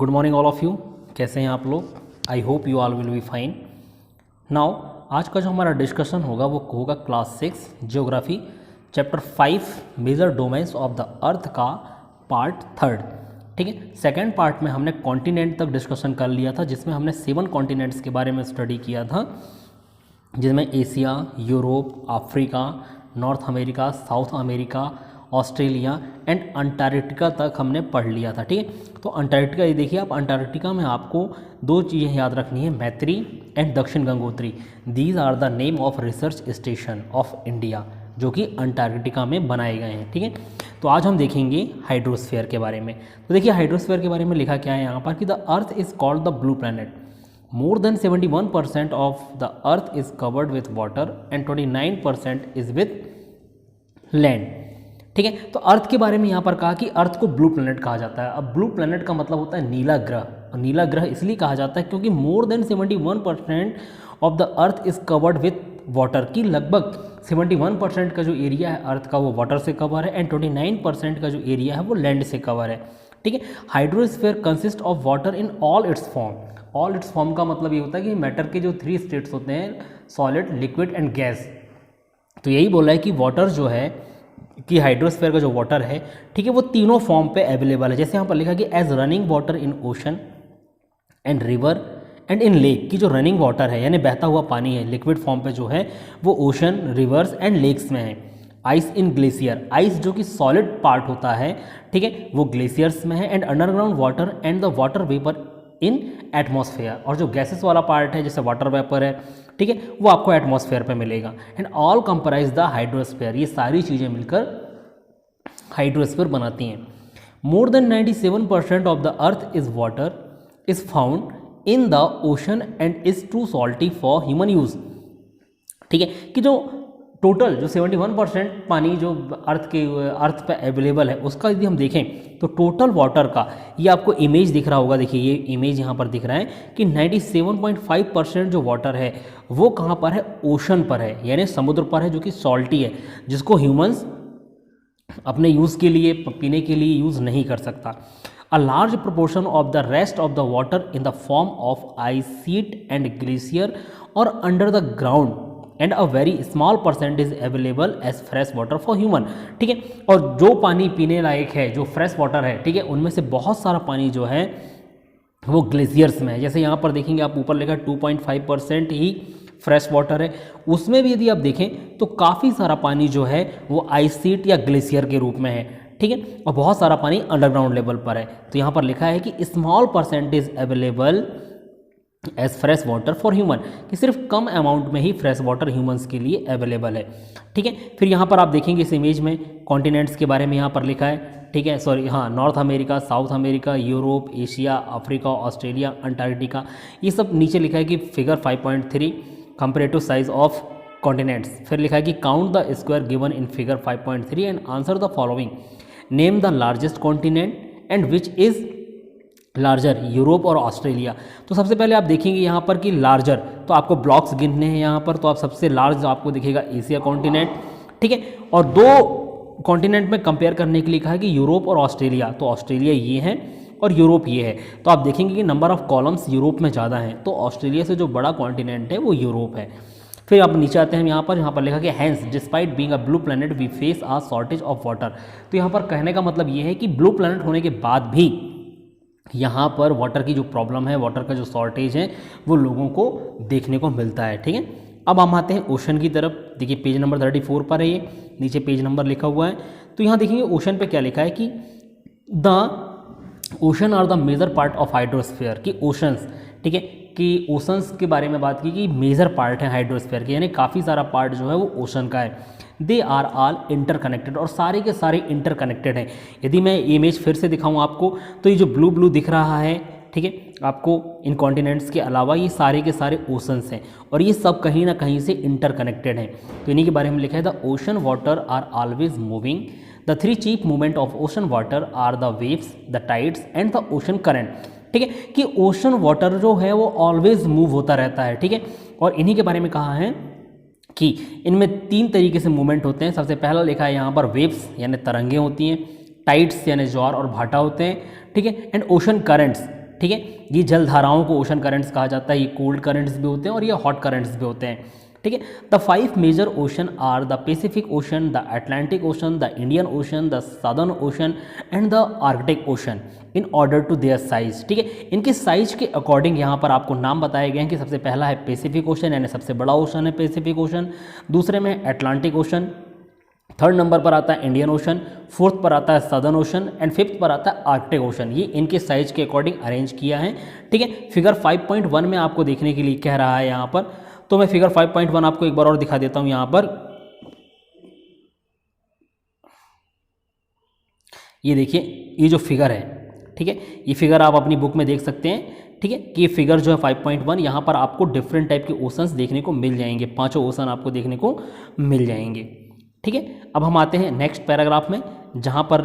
Good morning all of you. कैसे हैं आप लोग? I hope you all will be fine. Now आज का जो हमारा डिस्कशन होगा वो होगा class 6 geography chapter 5 major domains of the earth का पार्ट 3। ठीक है, सेकेंड पार्ट में हमने कॉन्टिनेंट तक डिस्कशन कर लिया था, जिसमें हमने 7 कॉन्टिनेंट्स के बारे में स्टडी किया था, जिसमें Asia, Europe, Africa, north America, south America, Australia and Antarctica तक हमने पढ़ लिया था। ठीक है, तो अंटार्कटिका ये देखिए आप, अंटार्कटिका में आपको दो चीज़ें याद रखनी है, Maitri and Dakshin Gangotri. These are the name of research station of India, जो कि अंटार्कटिका में बनाए गए हैं। ठीक है, तो आज हम देखेंगे हाइड्रोस्फीयर के बारे में। तो देखिए हाइड्रोस्फीयर के बारे में लिखा क्या है यहाँ पर कि the earth is called the blue planet. More than 71% of the earth is covered with water and 29% is with land। ठीक है, तो अर्थ के बारे में यहाँ पर कहा कि अर्थ को ब्लू प्लैनेट कहा जाता है। अब ब्लू प्लैनेट का मतलब होता है नीला ग्रह, और नीला ग्रह इसलिए कहा जाता है क्योंकि more than 71% of the earth is covered with water, की लगभग 71% का जो एरिया है अर्थ का वो वाटर से कवर है, एंड 29% का जो एरिया है वो लैंड से कवर है। ठीक है, hydrosphere consist of water in all it's form. All it's form का मतलब ये होता है कि मैटर के जो 3 स्टेट्स होते हैं, सॉलिड, लिक्विड एंड गैस। तो यही बोला है कि वाटर जो है कि हाइड्रोस्फीयर का जो वाटर है, ठीक है, वो तीनों फॉर्म पे अवेलेबल है। जैसे यहाँ पर लिखा कि as running water in ocean and river and in lake, की जो रनिंग वाटर है यानी बहता हुआ पानी है लिक्विड फॉर्म पे जो है वो ओशन, रिवर्स एंड लेक्स में है। आइस इन ग्लेशियर, आइस जो कि सॉलिड पार्ट होता है, ठीक है, वो ग्लेशियर्स में है। And underground water and the water vapour in atmosphere, और जो गैसेस वाला पार्ट है जैसे वाटर वेपर है, ठीक है, वो आपको एटमॉस्फेयर पे मिलेगा। And all comprise the hydrosphere, ये सारी चीज़ें मिलकर हाइड्रोस्फीयर बनाती हैं। More than 97% of the earth is water is found in the ocean and is too salty for human use. ठीक है, कि जो टोटल जो 71% पानी जो अर्थ पे अवेलेबल है उसका यदि हम देखें तो टोटल वाटर का ये आपको इमेज दिख रहा होगा। देखिए ये इमेज यहाँ पर दिख रहा है कि 97.5% जो वाटर है वो कहाँ पर है? ओशन पर है, यानी समुद्र पर है, जो कि सॉल्टी है, जिसको ह्यूमंस अपने यूज़ के लिए, पीने के लिए यूज़ नहीं कर सकता। A large proportion of the rest of the water in the form of ice sheet and glacier और under the ground and a very small percentage available as fresh water for human. ठीक है, और जो पानी पीने लायक है, जो fresh water है, ठीक है, उनमें से बहुत सारा पानी जो है वो ग्लेशियर्स में है। जैसे यहाँ पर देखेंगे आप, ऊपर लिखा 2.5% ही फ्रेश वाटर है, उसमें भी यदि आप देखें तो काफ़ी सारा पानी जो है वो आइस शीट या ग्लेशियर के रूप में है। ठीक है, और बहुत सारा पानी अंडरग्राउंड लेवल पर है। तो यहाँ पर लिखा है कि small percentage available as fresh water for human, कि सिर्फ कम अमाउंट में ही फ्रेश वाटर ह्यूमंस के लिए अवेलेबल है। ठीक है, फिर यहाँ पर आप देखेंगे इस इमेज में कॉन्टिनेंट्स के बारे में यहाँ पर लिखा है। ठीक है, सॉरी, हाँ, north America, south America, Europe, Asia, Africa, Australia, Antarctica, ये सब नीचे लिखा है कि figure 5.3 comparative size of continents. फिर लिखा है कि count the square given in figure 5.3 and answer the following. Name the largest continent and which is larger, Europe और ऑस्ट्रेलिया। तो सबसे पहले आप देखेंगे यहाँ पर कि लार्जर, तो आपको ब्लॉक्स गिनने हैं यहाँ पर, तो आप सबसे लार्ज आपको दिखेगा एशिया कॉन्टिनेंट। ठीक है, और दो कॉन्टिनेंट में कंपेयर करने के लिए कहा है कि यूरोप और ऑस्ट्रेलिया, तो ऑस्ट्रेलिया ये है और यूरोप ये है। तो आप देखेंगे कि नंबर ऑफ कॉलम्स यूरोप में ज़्यादा हैं, तो ऑस्ट्रेलिया से जो बड़ा कॉन्टिनेंट है वो यूरोप है। फिर आप नीचे आते हैं यहाँ पर लिखा कि hence despite being a blue planet we face a shortage of water. तो यहाँ पर कहने का मतलब ये है कि ब्लू प्लैनेट होने के बाद भी यहाँ पर वाटर की जो प्रॉब्लम है, वाटर का जो शॉर्टेज है, वो लोगों को देखने को मिलता है। ठीक है, अब हम आते हैं ओशन की तरफ। देखिए पेज नंबर 34 पर है, ये नीचे पेज नंबर लिखा हुआ है। तो यहाँ देखेंगे ओशन पे क्या लिखा है कि the ocean are the major part of hydrosphere, कि ओशंस, ठीक है, कि ओशंस के बारे में बात की कि मेजर पार्ट है हाइड्रोस्फीयर के, यानी काफ़ी सारा पार्ट जो है वो ओशन का है। दे आर ऑल इंटरकनेक्टेड, और सारे के सारे इंटरकनेक्टेड हैं। यदि मैं इमेज फिर से दिखाऊं आपको, तो ये जो ब्लू ब्लू दिख रहा है, ठीक है, आपको इन कॉन्टिनेंट्स के अलावा ये सारे के सारे ओशंस हैं, और ये सब कहीं ना कहीं से इंटरकनेक्टेड हैं। तो इन्हीं के बारे में लिखा है the ocean water are always moving. The 3 chief movement of ocean water are the waves, the tides and the ocean current. ठीक है, कि ओशन वाटर जो है वो ऑलवेज मूव होता रहता है। ठीक है, और इन्हीं के बारे में कहा है कि इनमें 3 तरीके से मूवमेंट होते हैं। सबसे पहला लिखा है यहाँ पर वेव्स, यानी तरंगें होती हैं, टाइड्स यानी ज्वार और भाटा होते हैं। ठीक है, एंड ओशन करंट्स, ठीक है। ये जल धाराओं को ओशन करंट्स कहा जाता है, ये कोल्ड करंट्स भी होते हैं और ये हॉट करंट्स भी होते हैं, ठीक है। The 5 major ocean are the Pacific ocean, the Atlantic ocean, the Indian ocean, the southern ocean and the Arctic ocean in order to their size, ठीक है। इनके साइज के अकॉर्डिंग यहाँ पर आपको नाम बताए गए हैं कि सबसे पहला है पैसिफिक ओशन, यानी सबसे बड़ा ओशन है पैसिफिक ओशन, दूसरे में अटलांटिक ओशन, थर्ड नंबर पर आता है इंडियन ओशन, फोर्थ पर आता है सदर्न ओशन एंड फिफ्थ पर आता है आर्कटिक ओशन। ये इनके साइज के अकॉर्डिंग अरेंज किया है, ठीक है। फिगर 5.1 में आपको देखने के लिए कह रहा है यहाँ पर, तो मैं फिगर 5.1 आपको एक बार और दिखा देता हूँ यहाँ पर। ये देखिए, ये जो फिगर है, ठीक है, ये फिगर आप अपनी बुक में देख सकते हैं, ठीक है, कि ये फिगर जो है 5.1, यहाँ पर आपको डिफरेंट टाइप के ओशंस देखने को मिल जाएंगे, 5 ओशन आपको देखने को मिल जाएंगे, ठीक है। अब हम आते हैं नेक्स्ट पैराग्राफ में, जहाँ पर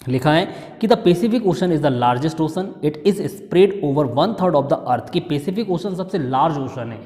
लिखा है कि the Pacific ocean is the largest ocean, it is spread over 1/3 of the अर्थ, कि पैसिफिक ओशन सबसे लार्ज ओशन है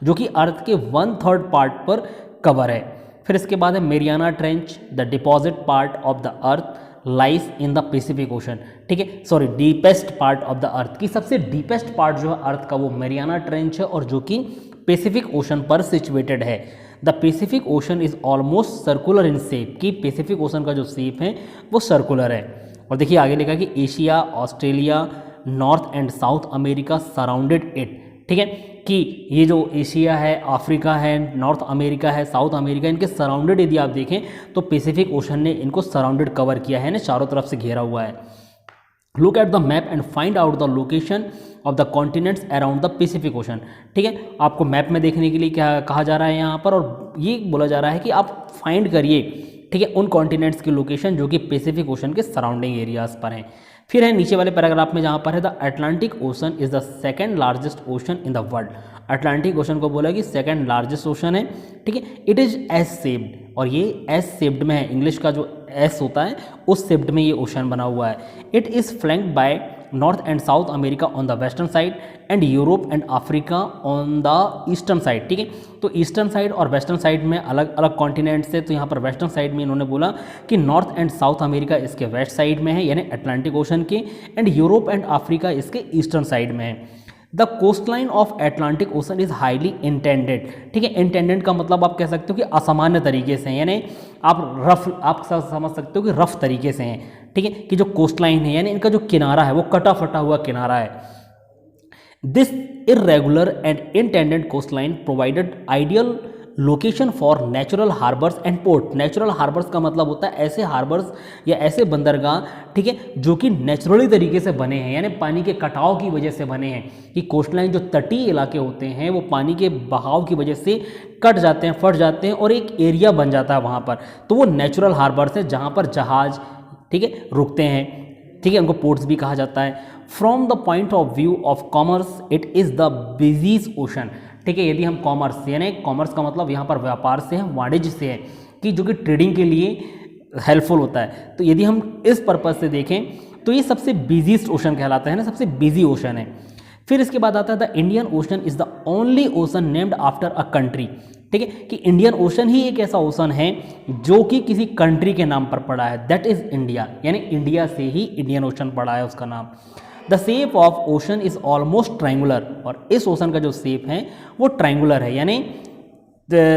जो कि अर्थ के 1/3 पार्ट पर कवर है। फिर इसके बाद है Mariana trench, the deposit part of the earth lies in the Pacific ocean, ठीक है, sorry deepest part of the अर्थ, की सबसे डीपेस्ट पार्ट जो है अर्थ का वो मेरियाना ट्रेंच है और जो कि पैसिफिक ओशन पर सिचुएटेड है। The Pacific ocean is almost circular in shape, कि पैसिफिक ओशन का जो शेप है वो सर्कुलर है। और देखिए आगे लिखा कि Asia, Australia, north and South America surrounded it, ठीक है, कि ये जो एशिया है, अफ्रीका है, नॉर्थ अमेरिका है, साउथ अमेरिका, इनके सराउंडेड यदि आप देखें तो पैसिफिक ओशन ने इनको सराउंडेड कवर किया है ना, चारों तरफ से घेरा हुआ है। Look at the map and find out the location of the continents around the Pacific ocean, ठीक है। आपको मैप में देखने के लिए क्या कहा जा रहा है यहाँ पर, और ये बोला जा रहा है कि आप फाइंड करिए, ठीक है, उन कॉन्टिनेंट्स की लोकेशन जो कि पैसिफिक ओशन के सराउंडिंग एरियाज पर हैं। फिर है नीचे वाले पैराग्राफ में जहाँ पर है the Atlantic ocean is the second largest ocean in the world, Atlantic ocean को बोला कि सेकंड लार्जेस्ट ओशन है, ठीक है। इट इज एस शेप्ड, और ये एस शेप्ड में है, इंग्लिश का जो एस होता है उस शेप्ड में ये ओशन बना हुआ है। It is flanked by North and South America on the western side and Europe and Africa on the eastern side, ठीक है। तो ईस्टर्न साइड और वेस्टर्न साइड में अलग अलग कॉन्टिनेंट्स है, तो यहाँ पर वेस्टर्न साइड में इन्होंने बोला कि नॉर्थ एंड साउथ अमेरिका इसके वेस्ट साइड में है, यानी अटलांटिक ओशन के, एंड यूरोप एंड अफ्रीका इसके ईस्टर्न साइड में है। The coast line of Atlantic ocean is highly intended, ठीक है, इंटेंडेड का मतलब आप कह सकते हो कि असामान्य तरीके से, यानी आप समझ सकते हो कि रफ तरीके से हैं, ठीक है, कि जो कोस्ट लाइन है यानी इनका जो किनारा है वो कटा फटा हुआ किनारा है। This irregular and intended coast line provided ideal location for natural harbours and port. Natural harbours का मतलब होता है ऐसे हार्बर्स या ऐसे बंदरगाह, ठीक है, जो कि नेचुरली तरीके से बने हैं, यानी पानी के कटाव की वजह से बने हैं, कि कोस्टलाइन जो तटीय इलाके होते हैं वो पानी के बहाव की वजह से कट जाते हैं, फट जाते हैं और एक एरिया बन जाता है वहाँ पर, तो वो नेचुरल हार्बर्स हैं जहाँ पर जहाज, ठीक है, रुकते हैं, ठीक है, उनको पोर्ट्स भी कहा जाता है। From the point of view of commerce it is the busiest ocean, ठीक है, यदि हम कॉमर्स, यानी कॉमर्स का मतलब यहाँ पर व्यापार से है, वाणिज्य से है, कि जो कि ट्रेडिंग के लिए हेल्पफुल होता है, तो यदि हम इस पर्पज से देखें तो ये सबसे बिजीस्ट ओशन कहलाता है ना, सबसे बिजी ओशन है। फिर इसके बाद आता है the Indian ocean is the only ocean named after a country, ठीक है, कि इंडियन ओशन ही एक ऐसा ओशन है जो कि किसी कंट्री के नाम पर पड़ा है, दैट इज इंडिया, यानी इंडिया से ही इंडियन ओशन पड़ा है उसका नाम। The shape of ocean is almost triangular, और इस ओशन का जो शेप है वो ट्रायंगुलर है, यानी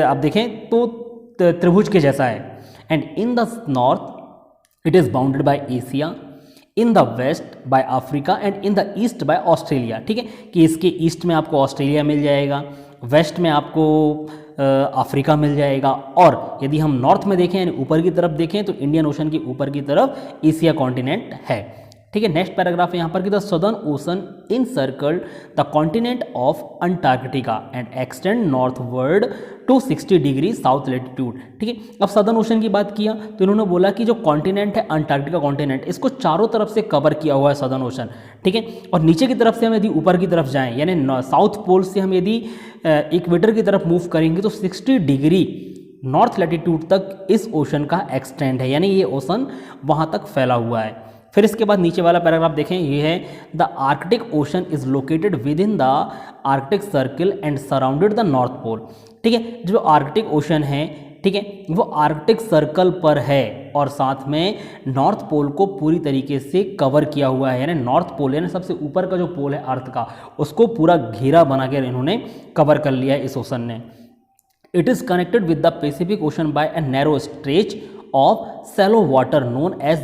आप देखें तो त्रिभुज के जैसा है। And in the north it is bounded by Asia, in the west by Africa and in the east by Australia, ठीक है, कि इसके ईस्ट में आपको ऑस्ट्रेलिया मिल जाएगा, वेस्ट में आपको अफ्रीका मिल जाएगा, और यदि हम नॉर्थ में देखें यानी ऊपर की तरफ देखें तो इंडियन ओशन की ऊपर की तरफ एशिया कॉन्टिनेंट है, ठीक है। नेक्स्ट पैराग्राफ है यहाँ पर कि the southern ocean encircled the continent of Antarctica and extend northward to 60 degree south latitude, ठीक है। अब सदर्न ओशन की बात किया तो इन्होंने बोला कि जो कॉन्टिनेंट है अंटार्कटिका कॉन्टिनेंट, इसको चारों तरफ से कवर किया हुआ है सदर्न ओशन, ठीक है। और नीचे की तरफ से हम यदि ऊपर की तरफ जाएं, यानी साउथ पोल से हम यदि इक्वेटर की तरफ मूव करेंगे तो 60 डिग्री नॉर्थ लैटिट्यूड तक इस ओशन का एक्सटेंड है, यानी ये ओशन वहाँ तक फैला हुआ है। फिर इसके बाद नीचे वाला पैराग्राफ देखें, ये है the Arctic ocean is located with in the Arctic circle and surrounded the North Pole, ठीक है। जो आर्कटिक ओशन है, ठीक है, वो आर्कटिक सर्कल पर है, और साथ में नॉर्थ पोल को पूरी तरीके से कवर किया हुआ है, यानी नॉर्थ पोल यानी सबसे ऊपर का जो पोल है अर्थ का, उसको पूरा घेरा बना कर इन्होंने कवर कर लिया है इस ओशन ने। It is connected with the Pacific ocean by a narrow stretch of shallow water known as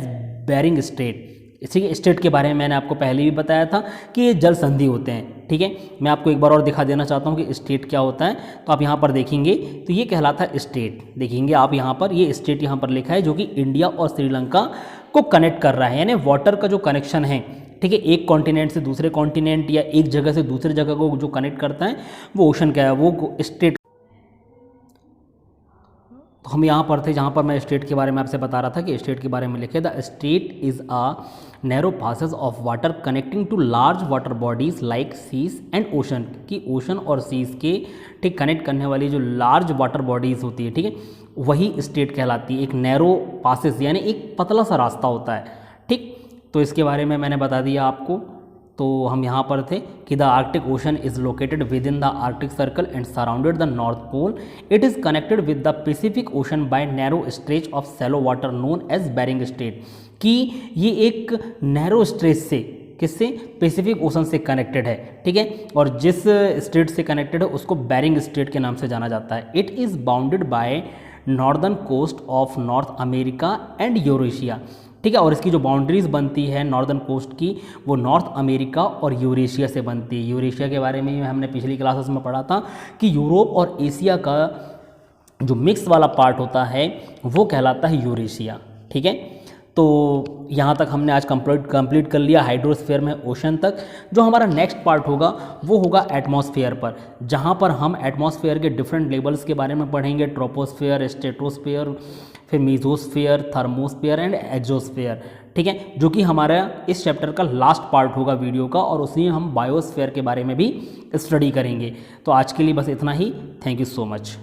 Bering strait. इसी स्टेट के बारे में मैंने आपको पहले भी बताया था कि ये जल संधि होते हैं, ठीक है। मैं आपको एक बार और दिखा देना चाहता हूँ कि स्टेट क्या होता है। तो आप यहाँ पर देखेंगे तो ये कहलाता है स्टेट, देखेंगे आप यहाँ पर, ये स्टेट यहाँ पर लिखा है जो कि इंडिया और श्रीलंका को कनेक्ट कर रहा है, यानी वाटर का जो कनेक्शन है, ठीक है, एक कॉन्टिनेंट से दूसरे कॉन्टिनेंट या एक जगह से दूसरे जगह को जो कनेक्ट करता है वो ओशन क्या है, वो स्टेट। तो हम यहाँ पर थे जहाँ पर मैं स्टेट के बारे में आपसे बता रहा था कि स्टेट के बारे में लिखे, the state is a narrow passage of water connecting two large water bodies like seas and ocean, कि ओशन और सीज के ठीक कनेक्ट करने वाली जो लार्ज वाटर बॉडीज़ होती है, ठीक है, वही स्टेट कहलाती है। एक नैरो पासेज यानी एक पतला सा रास्ता होता है, ठीक। तो इसके बारे में मैंने बता दिया आपको। तो हम यहाँ पर थे कि the Arctic ocean is located with in the Arctic circle and surrounded the North Pole. It is connected with the Pacific ocean by narrow stretch of shallow water known as Bering strait, कि ये एक narrow stretch से, किससे, Pacific ocean से connected है, ठीक है, और जिस स्टेट से कनेक्टेड है उसको बेरिंग स्ट्रेट के नाम से जाना जाता है। It is bounded by northern coast of North America and Eurasia, ठीक है, और इसकी जो बाउंड्रीज बनती है नॉर्दर्न कोस्ट की वो नॉर्थ अमेरिका और यूरेशिया से बनती है। यूरेशिया के बारे में हमने पिछली क्लासेस में पढ़ा था कि यूरोप और एशिया का जो मिक्स वाला पार्ट होता है वो कहलाता है यूरेशिया, ठीक है। तो यहाँ तक हमने आज कंप्लीट कर लिया हाइड्रोस्फीयर में ओशन तक। जो हमारा नेक्स्ट पार्ट होगा वो होगा एटमॉस्फेयर पर, जहाँ पर हम एटमॉस्फेयर के डिफरेंट लेवल्स के बारे में पढ़ेंगे, ट्रोपोस्फेयर, स्ट्रेटोस्फेयर, फिर मीजोस्फेयर, थर्मोस्फेयर एंड एक्सोस्फेयर, ठीक है, जो कि हमारा इस चैप्टर का लास्ट पार्ट होगा वीडियो का, और उसी में हम बायोस्फेयर के बारे में भी स्टडी करेंगे। तो आज के लिए बस इतना ही। Thank you so much.